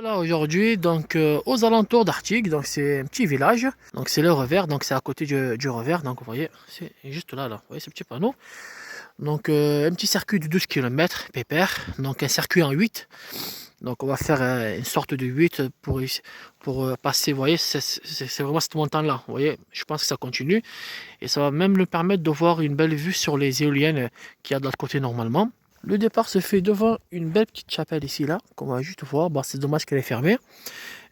Voilà, aujourd'hui, donc aux alentours d'Artigues, donc c'est un petit village, donc c'est le revers, donc c'est à côté du revers, donc vous voyez, c'est juste là, vous voyez ce petit panneau. Donc un petit circuit de 12 km, pépère, donc un circuit en 8. Donc on va faire une sorte de 8 pour passer, vous voyez, c'est vraiment cette montagne-là, vous voyez, je pense que ça continue. Et ça va même nous permettre de voir une belle vue sur les éoliennes qu'il y a de l'autre côté normalement. Le départ se fait devant une belle petite chapelle ici, là, qu'on va juste voir. Bon, c'est dommage qu'elle est fermée.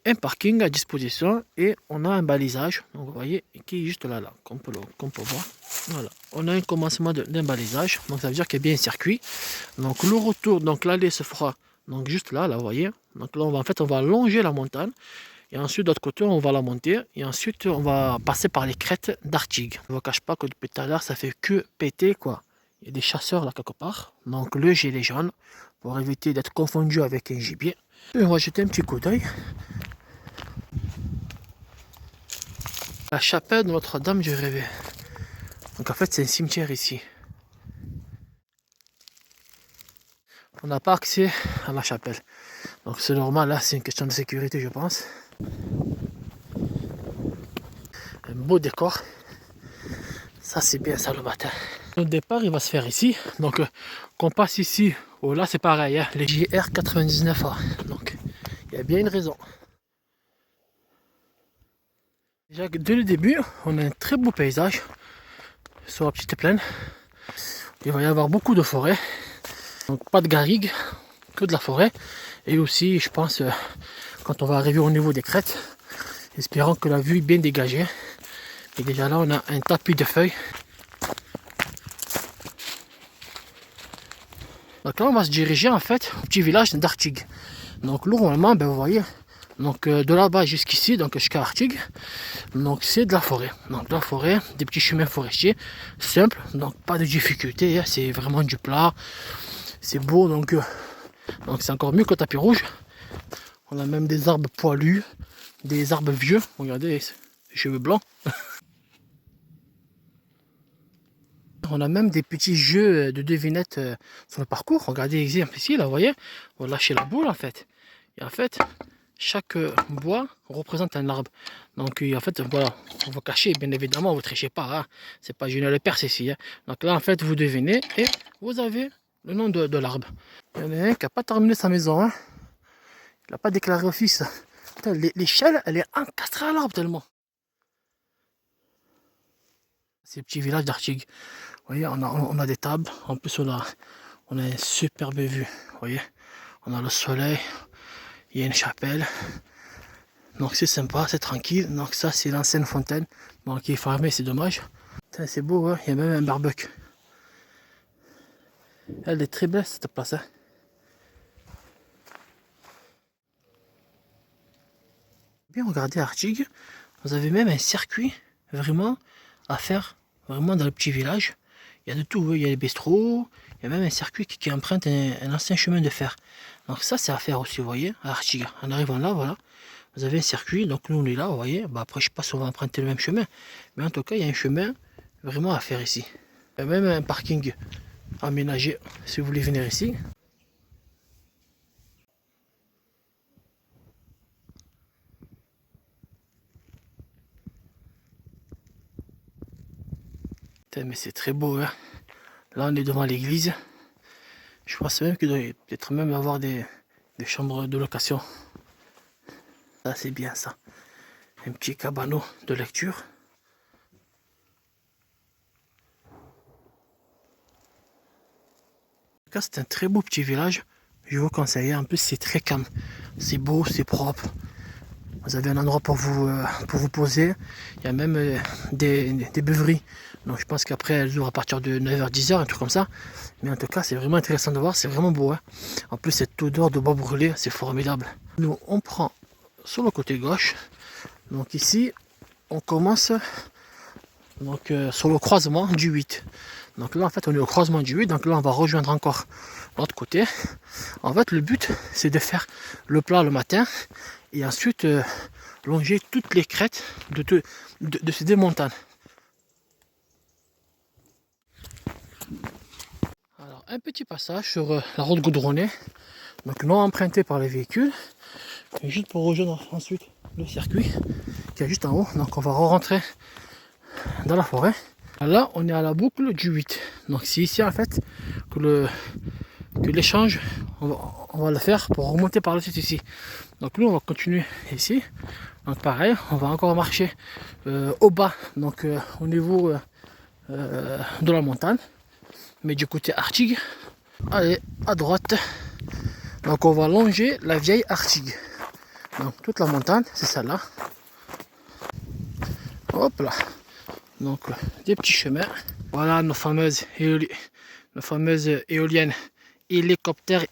Un parking à disposition et on a un balisage, donc vous voyez, qui est juste là, qu'on peut voir. Voilà, on a un commencement d'un balisage, donc ça veut dire qu'il y a bien un circuit. Donc le retour, donc l'allée se fera donc juste là, vous voyez. Donc là, on va longer la montagne. Et ensuite, de l'autre côté, on va la monter. Et ensuite, on va passer par les crêtes d'Artigues. Je ne vous cache pas que depuis tout à l'heure, ça fait que péter, quoi. Il y a des chasseurs là quelque part. Donc le gilet jaune, pour éviter d'être confondu avec un gibier. Et on va jeter un petit coup d'œil. La chapelle de Notre-Dame du Réveil. Donc en fait, c'est un cimetière ici. On n'a pas accès à la chapelle. Donc c'est normal, là, c'est une question de sécurité, je pense. Un beau décor. Ça, c'est bien ça le matin. Le départ, il va se faire ici. Donc, qu'on passe ici ou là, c'est pareil. Hein, les JR 99A. Donc, il y a bien une raison. Déjà, dès le début, on a un très beau paysage sur la petite plaine. Il va y avoir beaucoup de forêt. Donc, pas de garrigues, que de la forêt. Et aussi, je pense, quand on va arriver au niveau des crêtes, espérant que la vue est bien dégagée. Et déjà là, on a un tapis de feuilles. Donc là, on va se diriger en fait au petit village d'Artigues. Donc normalement, ben, vous voyez, donc de là-bas jusqu'ici, donc jusqu'à Artigues, donc c'est de la forêt. Donc de la forêt, des petits chemins forestiers, simples, donc pas de difficulté, hein, c'est vraiment du plat, c'est beau, donc c'est encore mieux que le tapis rouge. On a même des arbres poilus, des arbres vieux, regardez, les cheveux blancs. On a même des petits jeux de devinettes sur le parcours. Regardez l'exemple ici, là, vous voyez, on va lâcher la boule en fait. Et en fait, chaque bois représente un arbre. Donc en fait, voilà, on va cacher, bien évidemment, vous ne trichez pas. Hein. C'est pas Julien Lepers ici. Hein. Donc là, en fait, vous devinez et vous avez le nom de l'arbre. Il y en a un qui n'a pas terminé sa maison. Hein. Il n'a pas déclaré office. L'échelle, elle est encastrée à l'arbre tellement. C'est le petit village d'Artigues. Vous voyez, on a des tables. En plus, on a une superbe vue. Vous voyez, on a le soleil. Il y a une chapelle. Donc c'est sympa, c'est tranquille. Donc ça, c'est l'ancienne fontaine. Bon, qui est fermée, c'est dommage. C'est beau, hein. Il y a même un barbecue. Elle est très belle cette place. Hein. Bien regardez Artigues. Vous avez même un circuit vraiment à faire vraiment dans le petit village. Il y a de tout, il y a les bistrots, il y a même un circuit qui emprunte un ancien chemin de fer. Donc ça c'est à faire aussi, vous voyez, à Artigues. En arrivant là, voilà, vous avez un circuit, donc nous on est là, vous voyez. Bah, après je sais pas si on va emprunter le même chemin, mais en tout cas il y a un chemin vraiment à faire ici. Il y a même un parking aménagé si vous voulez venir ici. Putain, mais c'est très beau, hein. Là on est devant l'église. Je pense même qu'il doit peut-être même avoir des chambres de location. Ça c'est bien ça. Un petit cabanon de lecture. En tout cas c'est un très beau petit village. Je vous conseille. En plus c'est très calme. C'est beau, c'est propre. Vous avez un endroit pour vous poser. Il y a même des beuveries. Donc je pense qu'après elles ouvrent à partir de 9h-10h, un truc comme ça. Mais en tout cas c'est vraiment intéressant de voir. C'est vraiment beau. Hein. En plus cette odeur de bois brûlé, c'est formidable. Nous on prend sur le côté gauche. Donc ici on commence donc, sur le croisement du 8. Donc là en fait on est au croisement du 8. Donc là on va rejoindre encore l'autre côté. En fait le but c'est de faire le plat le matin. Et ensuite longer toutes les crêtes de ces deux montagnes. Alors un petit passage sur la route goudronnée, donc non empruntée par les véhicules. Et juste pour rejoindre ensuite le circuit qui est juste en haut. Donc on va rentrer dans la forêt. Là, on est à la boucle du 8. Donc c'est ici en fait que l'échange, on va le faire pour remonter par le site ici. Donc nous, on va continuer ici. Donc pareil, on va encore marcher au bas, donc au niveau de la montagne, mais du côté Artigue. Allez, à droite. Donc on va longer la vieille Artigue. Donc toute la montagne, c'est celle-là. Hop là. Donc des petits chemins. Voilà nos fameuses éoliennes hélicoptères.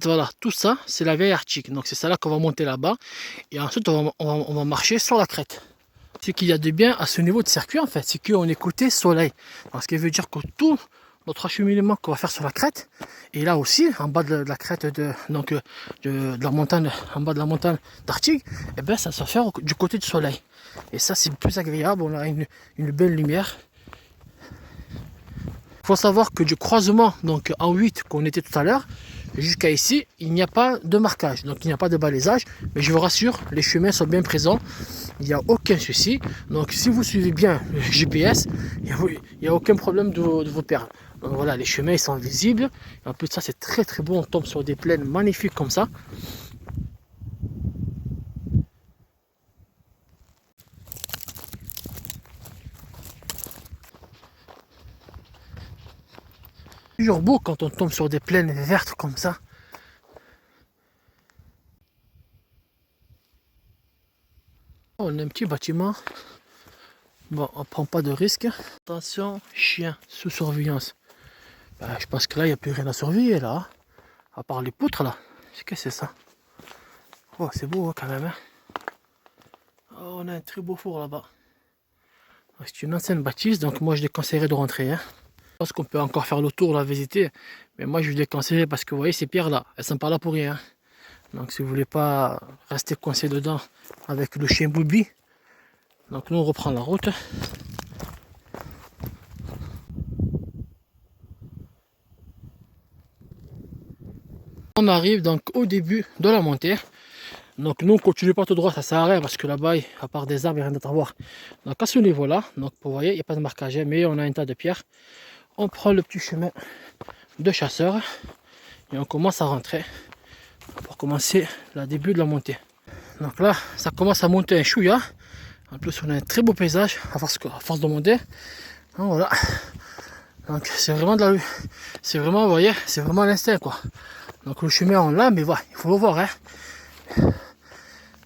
Voilà, tout ça, c'est la vieille Arctique. Donc c'est ça là qu'on va monter là-bas. Et ensuite, on va marcher sur la crête. Ce qu'il y a de bien à ce niveau de circuit, en fait, c'est qu'on est côté soleil. Donc, ce qui veut dire que tout notre acheminement qu'on va faire sur la crête, et là aussi, en bas de la crête de la montagne, en bas de la montagne d'Arctique, et ben, ça va se faire du côté du soleil. Et ça, c'est plus agréable. On a une belle lumière. Il faut savoir que du croisement donc en 8 qu'on était tout à l'heure jusqu'à ici, il n'y a pas de marquage, donc il n'y a pas de balisage, mais je vous rassure, les chemins sont bien présents, il n'y a aucun souci. Donc si vous suivez bien le GPS, il n'y a aucun problème de vous perdre. Donc voilà, les chemins ils sont visibles, et en plus de ça c'est très très beau, on tombe sur des plaines magnifiques comme ça. Toujours beau quand on tombe sur des plaines vertes comme ça. On a un petit bâtiment. Bon, on prend pas de risque. Attention, chien sous surveillance. Ben, je pense que là, il n'y a plus rien à surveiller là. À part les poutres là. Qu'est-ce que c'est ça? Oh, c'est beau hein, quand même. Hein. Oh, on a un très beau four là-bas. C'est une ancienne bâtisse, donc moi je déconseillerais de rentrer. Hein. Je pense qu'on peut encore faire le tour, la visiter. Mais moi je vous déconseillerais parce que vous voyez ces pierres là, elles sont pas là pour rien. Donc si vous voulez pas rester coincé dedans avec le chien Boubi, donc nous on reprend la route. On arrive donc au début de la montée. Donc nous on continue pas tout droit, ça sert à rien parce que là-bas, à part des arbres, il n'y a rien d'autre à voir. Donc à ce niveau-là, donc vous voyez, il n'y a pas de marquage, mais on a un tas de pierres. On prend le petit chemin de chasseur et on commence à rentrer pour commencer le début de la montée. Donc là, ça commence à monter un chouïa. En plus, on a un très beau paysage à force de monter. Donc, voilà. Donc c'est vraiment de la vue. C'est vraiment, vous voyez, c'est vraiment l'instinct quoi. Donc le chemin on l'a, mais voilà, il faut le voir. Hein.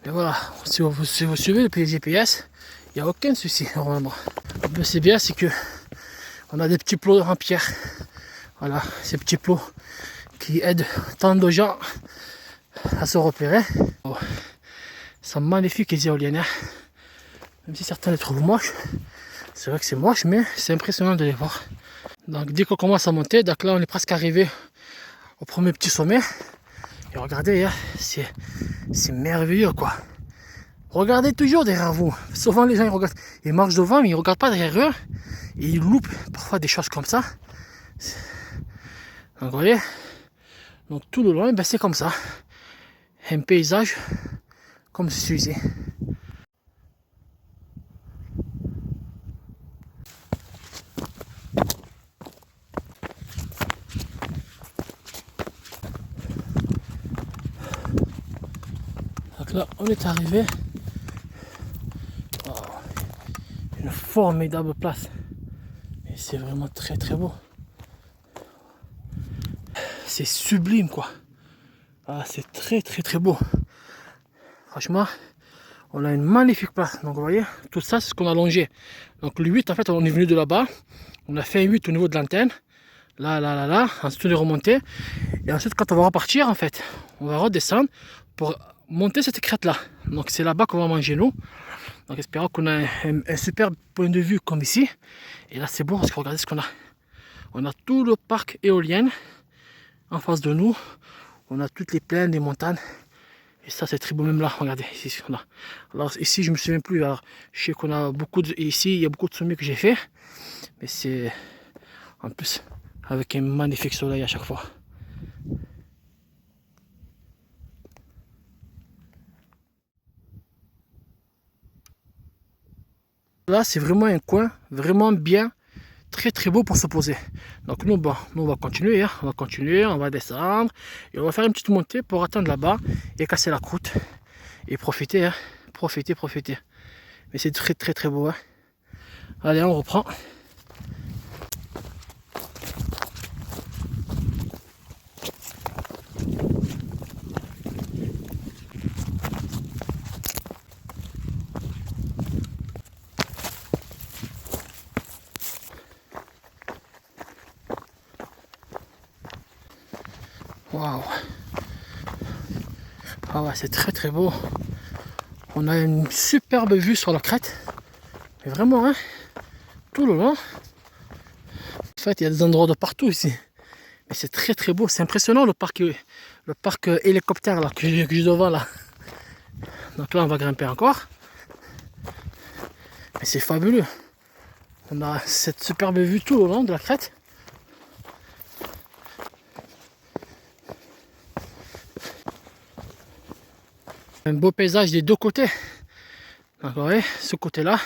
Mais voilà, si vous suivez le GPS, il n'y a aucun souci normalement. En plus c'est bien, c'est que on a des petits plots en pierre. Voilà, ces petits plots qui aident tant de gens à se repérer. Oh, ils sont magnifiques les éoliennes. Hein. Même si certains les trouvent moches. C'est vrai que c'est moche, mais c'est impressionnant de les voir. Donc dès qu'on commence à monter, donc là on est presque arrivé au premier petit sommet. Et regardez, hein, c'est merveilleux quoi. Regardez toujours derrière vous. Souvent les gens ils regardent, ils marchent devant mais ils ne regardent pas derrière eux. Et ils loupent parfois des choses comme ça. Donc vous voyez, donc tout le long ben, c'est comme ça. Un paysage comme celui-ci. Donc là on est arrivé. Oh, une formidable place. Et c'est vraiment très très beau. C'est sublime quoi. Ah, c'est très très très beau. Franchement, on a une magnifique place. Donc vous voyez, tout ça c'est ce qu'on a longé. Donc le 8 en fait on est venu de là-bas. On a fait un 8 au niveau de l'antenne. Là. Ensuite on est remonté. Et ensuite quand on va repartir en fait, on va redescendre pour monter cette crête là. Donc c'est là-bas qu'on va manger nous. Donc espérons qu'on a un super point de vue comme ici. Et là c'est beau parce que regardez ce qu'on a. On a tout le parc éolien en face de nous. On a toutes les plaines, les montagnes. Et ça c'est très beau même là, regardez, ici on a. Alors ici je me souviens plus, alors je sais qu'on a beaucoup de. Ici il y a beaucoup de sommets que j'ai fait. Mais c'est en plus avec un magnifique soleil à chaque fois. là, c'est vraiment un coin vraiment bien, très très beau pour se poser. Donc nous, bon, nous on va continuer, hein. On va continuer, on va descendre et on va faire une petite montée pour atteindre là-bas et casser la croûte et profiter, hein. Profiter. Mais c'est très très très beau, hein. Allez, on reprend. Waouh! Ah ouais, c'est très très beau. On a une superbe vue sur la crête. Mais vraiment, hein, tout le long. En fait, il y a des endroits de partout ici. Mais c'est très très beau. C'est impressionnant le parc hélicoptère là, que j'ai devant là. Donc là, on va grimper encore. Mais c'est fabuleux. On a cette superbe vue tout le long de la crête. Un beau paysage des deux côtés. Donc vous voyez, ce côté-là,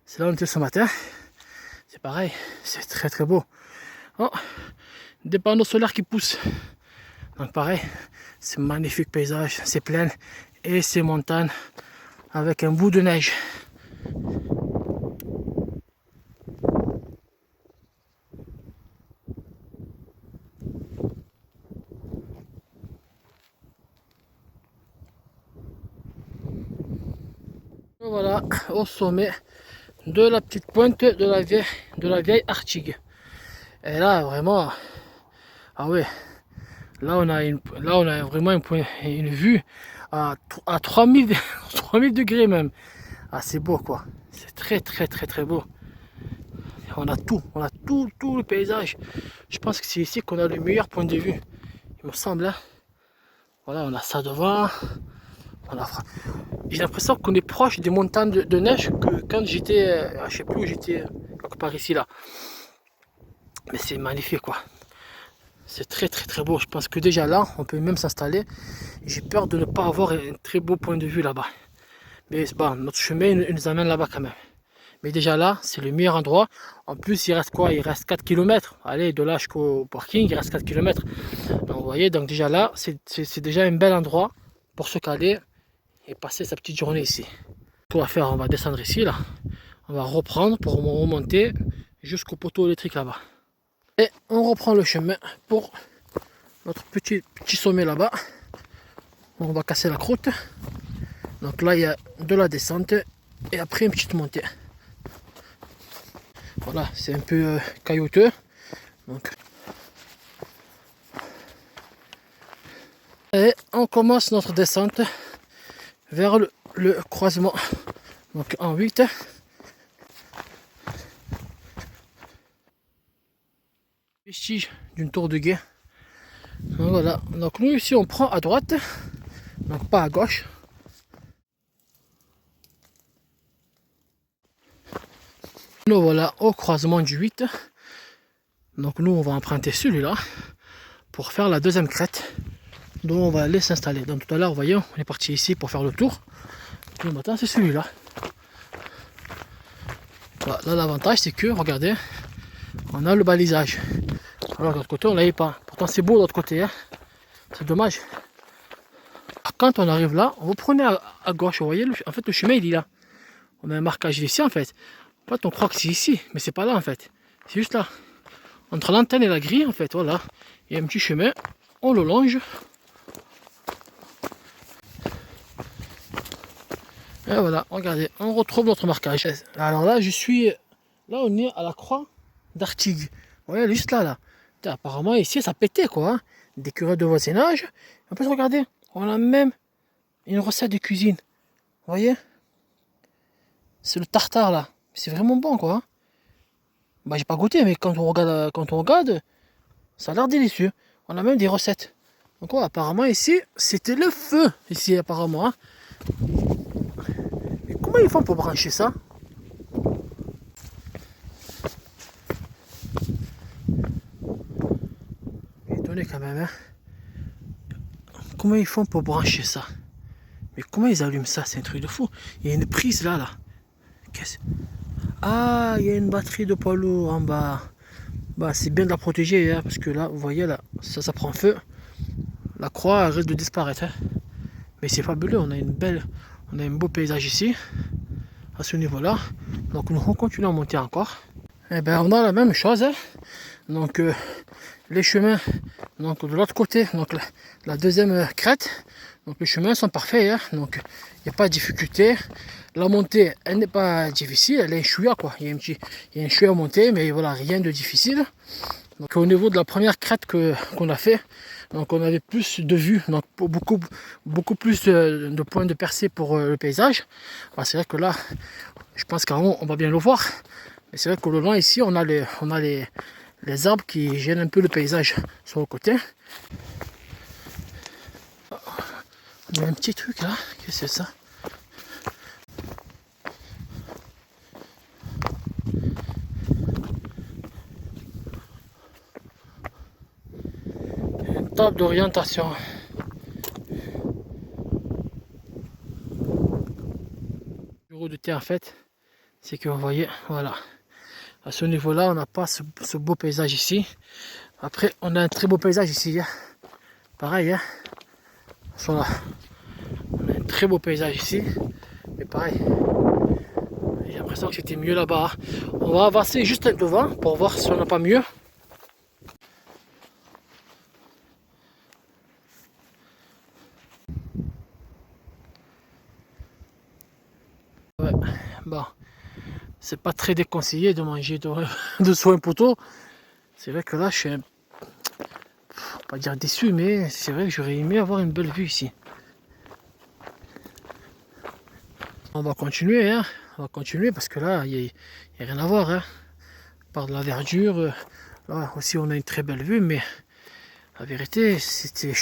c'est là où on était ce matin. C'est pareil, c'est très très beau. Oh, des panneaux solaires qui poussent. Donc pareil, c'est magnifique paysage, c'est plaine et c'est montagne avec un bout de neige. Voilà, au sommet de la petite pointe de la vieille Artigue. Et là, vraiment, ah ouais, là on a vraiment une vue à 3000, 3000 degrés même. Ah, c'est beau quoi, c'est très très très très beau. On a tout le paysage. Je pense que c'est ici qu'on a le meilleur point de vue, il me semble, hein. Voilà, on a ça devant. J'ai l'impression qu'on est proche des montagnes de neige que quand j'étais, je sais plus où j'étais, quelque part ici là. Mais c'est magnifique quoi. C'est très très très beau. Je pense que déjà là, on peut même s'installer. J'ai peur de ne pas avoir un très beau point de vue là-bas. Mais bon, notre chemin nous amène là-bas quand même. Mais déjà là, c'est le meilleur endroit. En plus, il reste quoi? Il reste 4 km. Allez, de là jusqu'au parking, il reste 4 km. Donc vous voyez, donc déjà là, c'est déjà un bel endroit pour se caler et passer sa petite journée ici. Tout à faire, on va descendre ici là. On va reprendre pour remonter jusqu'au poteau électrique là-bas. Et on reprend le chemin pour notre petit sommet là-bas. On va casser la croûte. Donc là, il y a de la descente et après une petite montée. Voilà, c'est un peu caillouteux. Donc. Et on commence notre descente vers le croisement. Donc en 8. Vestige d'une tour de guet. Donc voilà, donc nous ici on prend à droite, donc pas à gauche. Nous voilà au croisement du 8. Donc nous on va emprunter celui-là pour faire la deuxième crête dont on va aller s'installer. Donc tout à l'heure, vous voyez, on est parti ici pour faire le tour. Le matin c'est celui-là. Voilà, là l'avantage c'est que, regardez, on a le balisage. Alors de l'autre côté on l'avait pas. Pourtant c'est beau de l'autre côté, hein. C'est dommage. Quand on arrive là, vous prenez à gauche, vous voyez, en fait le chemin il est là. On a un marquage ici en fait. En fait on croit que c'est ici, mais c'est pas là en fait. C'est juste là. Entre l'antenne et la grille en fait, voilà. Il y a un petit chemin, on le longe. Et voilà, regardez, on retrouve notre marquage. Alors là, là on est à la croix d'Artigue. Vous voyez, juste là. Apparemment ici ça pétait quoi, hein. Des curés de voisinage. En plus regardez, on a même une recette de cuisine. Vous voyez, c'est le tartare là. C'est vraiment bon quoi, hein. Bah j'ai pas goûté, mais quand on regarde, ça a l'air délicieux. On a même des recettes. Donc ouais, apparemment ici, c'était le feu ici apparemment, hein. Mais comment ils font pour brancher ça? Étonné quand même, hein. Comment ils font pour brancher ça? Mais comment ils allument ça? C'est un truc de fou. Il y a une prise là. Ah, il y a une batterie de poids lourd en bas. Bah, c'est bien de la protéger, hein, parce que là, vous voyez, là, ça prend feu. La croix risque de disparaître. Hein. Mais c'est fabuleux, on a un beau paysage ici, à ce niveau-là. Donc nous continuons à monter encore. Et ben on a la même chose. Hein. Donc les chemins, donc de l'autre côté, donc la deuxième crête. Donc les chemins sont parfaits, hein. Donc il n'y a pas de difficulté. La montée, elle n'est pas difficile, elle est un chouïa quoi. Il y a un chouïa à monter, mais voilà, rien de difficile. Donc au niveau de la première crête qu'on a fait, donc on avait plus de vues, donc beaucoup plus de points de percée pour le paysage. Enfin, c'est vrai que là, je pense qu'en haut, on va bien le voir. Mais c'est vrai que le long ici, on a les arbres qui gênent un peu le paysage sur le côté. Il y a un petit truc là, qu'est-ce que c'est ça? Une table d'orientation. Bureau de thé en fait, c'est que vous voyez, voilà. À ce niveau-là, on n'a pas ce beau paysage ici. Après, on a un très beau paysage ici. Hein. Pareil, hein. Voilà. On a un très beau paysage ici. Mais pareil. J'ai l'impression que c'était mieux là-bas. On va avancer juste devant pour voir si on n'a pas mieux. Ouais, bon. C'est pas très déconseillé de manger dessous un poteau. C'est vrai que là, je suis pas dire déçu, mais c'est vrai que j'aurais aimé avoir une belle vue ici. On va continuer, hein. On va continuer parce que là, il n'y a rien à voir. Hein. Par de la verdure, là aussi on a une très belle vue, mais la vérité, c'était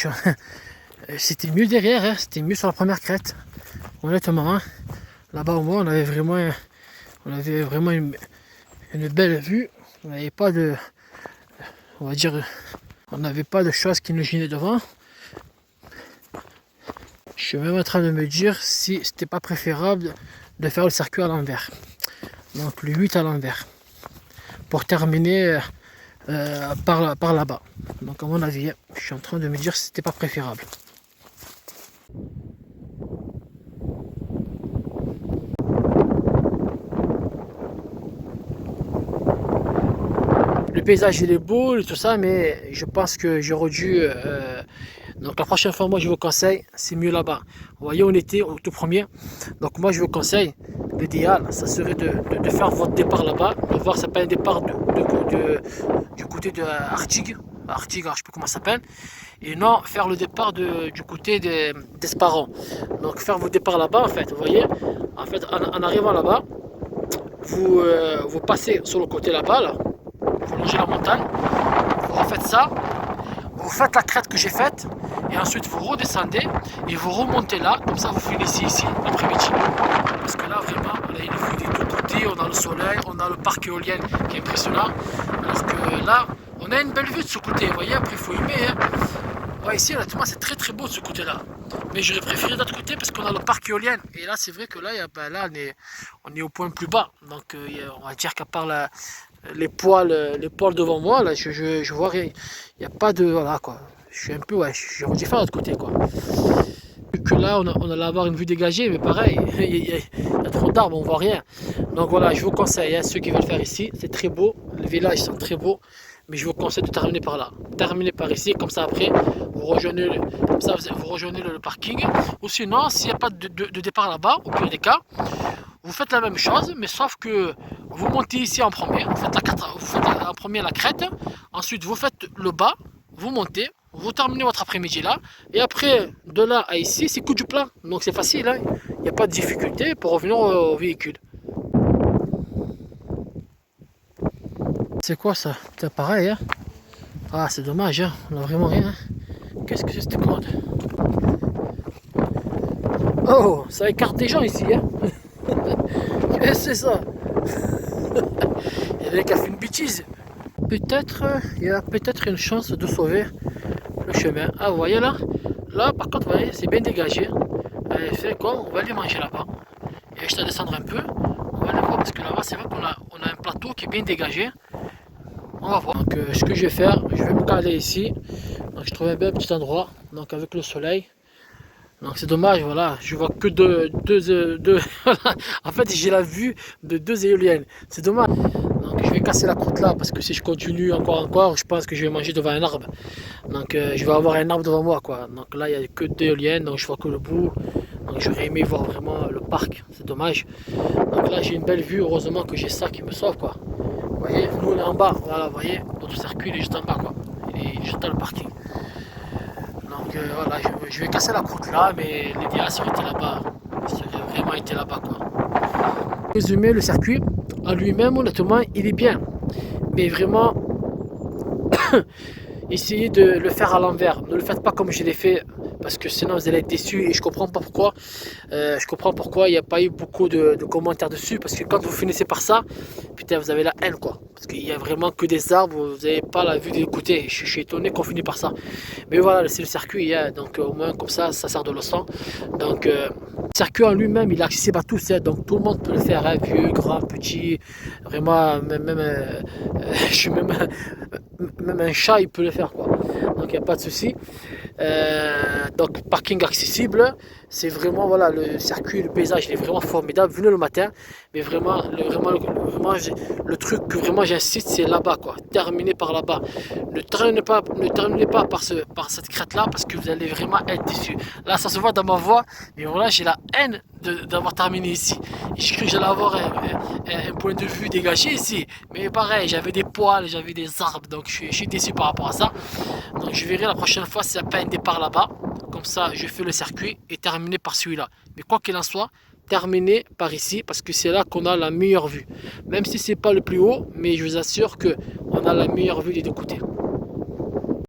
mieux derrière, hein. C'était mieux sur la première crête. Honnêtement, hein. Là-bas au moins, on avait vraiment une belle vue. On n'avait pas de, on va dire, on n'avait pas de choses qui nous gênaient devant. Je suis même en train de me dire si c'était pas préférable de faire le circuit à l'envers. Donc le 8 à l'envers. Pour terminer par là-bas. Donc à mon avis, je suis en train de me dire si c'était pas préférable. Le paysage il est beau et tout ça, mais je pense que j'aurais dû donc la prochaine fois, moi je vous conseille, c'est mieux là-bas. Vous voyez, on était au tout premier. Donc moi je vous conseille, l'idéal, ça serait de faire votre départ là-bas, de voir c'est pas un départ du côté de Artigues, je sais pas comment ça s'appelle, et non faire le départ du côté d'Esparron. Donc faire vos départs là-bas en fait, vous voyez, en fait en arrivant là-bas, vous passez sur le côté là-bas, là, vous longez la montagne, vous refaites ça. Vous faites la crête que j'ai faite et ensuite vous redescendez et vous remontez là, comme ça vous finissez ici l'après-midi. Parce que là vraiment on a une vue des deux côtés, on a le soleil, on a le parc éolien qui est impressionnant. Parce que là on a une belle vue de ce côté, vous voyez, après il faut aimer. Hein. Ouais, ici honnêtement c'est très très beau de ce côté-là. Mais j'aurais préféré de l'autre côté parce qu'on a le parc éolien. Et là c'est vrai que là, là on est au point plus bas. Donc on va dire qu'à part les poils devant moi, là je vois rien. Il n'y a pas de. Voilà quoi. Je suis un peu. Ouais, j'aurais dû faire de l'autre côté quoi. Vu que là on allait avoir une vue dégagée, mais pareil, il y a trop d'arbres, on voit rien. Donc voilà, je vous conseille, hein, ceux qui veulent faire ici, c'est très beau. Les villages sont très beaux. Mais je vous conseille de terminer par là. Terminer par ici, comme ça après, vous rejoignez le parking. Ou sinon, s'il n'y a pas de départ là-bas, au pire des cas, vous faites la même chose, mais sauf que vous montez ici en premier, vous faites en premier la crête, ensuite vous faites le bas, vous montez, vous terminez votre après-midi là, et après, de là à ici, c'est coup du plat. Donc c'est facile, hein. Il n'y a pas de difficulté pour revenir au véhicule. C'est quoi ça? C'est pareil, hein? Ah, c'est dommage, hein? On n'a vraiment rien. Hein? Qu'est-ce que c'est cette corde? Oh, ça écarte des gens ici, hein? Qu'est-ce que c'est ça? Il y a qui a fait une bêtise. Peut-être, il y a peut-être une chance de sauver le chemin. Ah, vous voyez là? Là, par contre, vous voyez, c'est bien dégagé. Allez, fait quoi? On va aller manger là-bas. Et je te descendre un peu. On va aller voir. parce que là-bas, c'est vrai on a un plateau qui est bien dégagé. On va voir. Donc, ce que je vais faire, je vais me caler ici. Donc, je trouve un petit endroit, donc avec le soleil. Donc, c'est dommage, voilà, je vois que deux en fait, j'ai la vue de deux éoliennes. C'est dommage. Donc, je vais casser la croûte là, parce que si je continue encore, je pense que je vais manger devant un arbre. Donc, je vais avoir un arbre devant moi, quoi. Donc là, il n'y a que deux éoliennes, donc je vois que le bout. Donc, j'aurais aimé voir vraiment le parc. C'est dommage. Donc là, j'ai une belle vue. Heureusement que j'ai ça qui me sauve, quoi. Vous voyez, nous on est en bas, voilà, vous voyez, notre circuit il est juste en bas, quoi. Il est juste dans le parking. Donc voilà, je vais casser la croûte là, mais l'idéal serait été là-bas. Ça aurait vraiment été là-bas, quoi. Résumé, le circuit en lui-même, honnêtement, il est bien. Mais vraiment, essayez de le faire à l'envers. Ne le faites pas comme je l'ai fait, parce que sinon vous allez être déçus et je comprends pas pourquoi. Je comprends pourquoi il n'y a pas eu beaucoup de commentaires dessus, parce que quand vous finissez par ça, putain, vous avez la haine, quoi. Parce qu'il y a vraiment que des arbres, vous n'avez pas la vue des côtés. Je suis étonné qu'on finisse par ça. Mais voilà, c'est le circuit, hein, donc au moins comme ça sert de leçon. Donc le circuit en lui-même, il est accessible à tous, hein, donc tout le monde peut le faire, hein, vieux, grand, petit, vraiment, je suis même un chat, il peut le faire, quoi. Donc il n'y a pas de souci. Donc parking accessible, c'est vraiment, voilà, le circuit, le paysage il est vraiment formidable. Venez le matin, mais vraiment le truc que vraiment j'insiste, c'est là-bas, quoi. Terminez par là-bas. Ne terminez pas par cette crête là, parce que vous allez vraiment être déçus. Là ça se voit dans ma voix, mais voilà, j'ai la haine d'avoir terminé ici. J'ai cru que j'allais avoir un point de vue dégagé ici, mais pareil, j'avais des poils, j'avais des arbres, donc je suis déçu par rapport à ça. Donc je verrai la prochaine fois si il n'y a pas un départ là-bas. Comme ça, je fais le circuit et terminer par celui-là. Mais quoi qu'il en soit, terminer par ici parce que c'est là qu'on a la meilleure vue. Même si c'est pas le plus haut, mais je vous assure qu'on a la meilleure vue des deux côtés.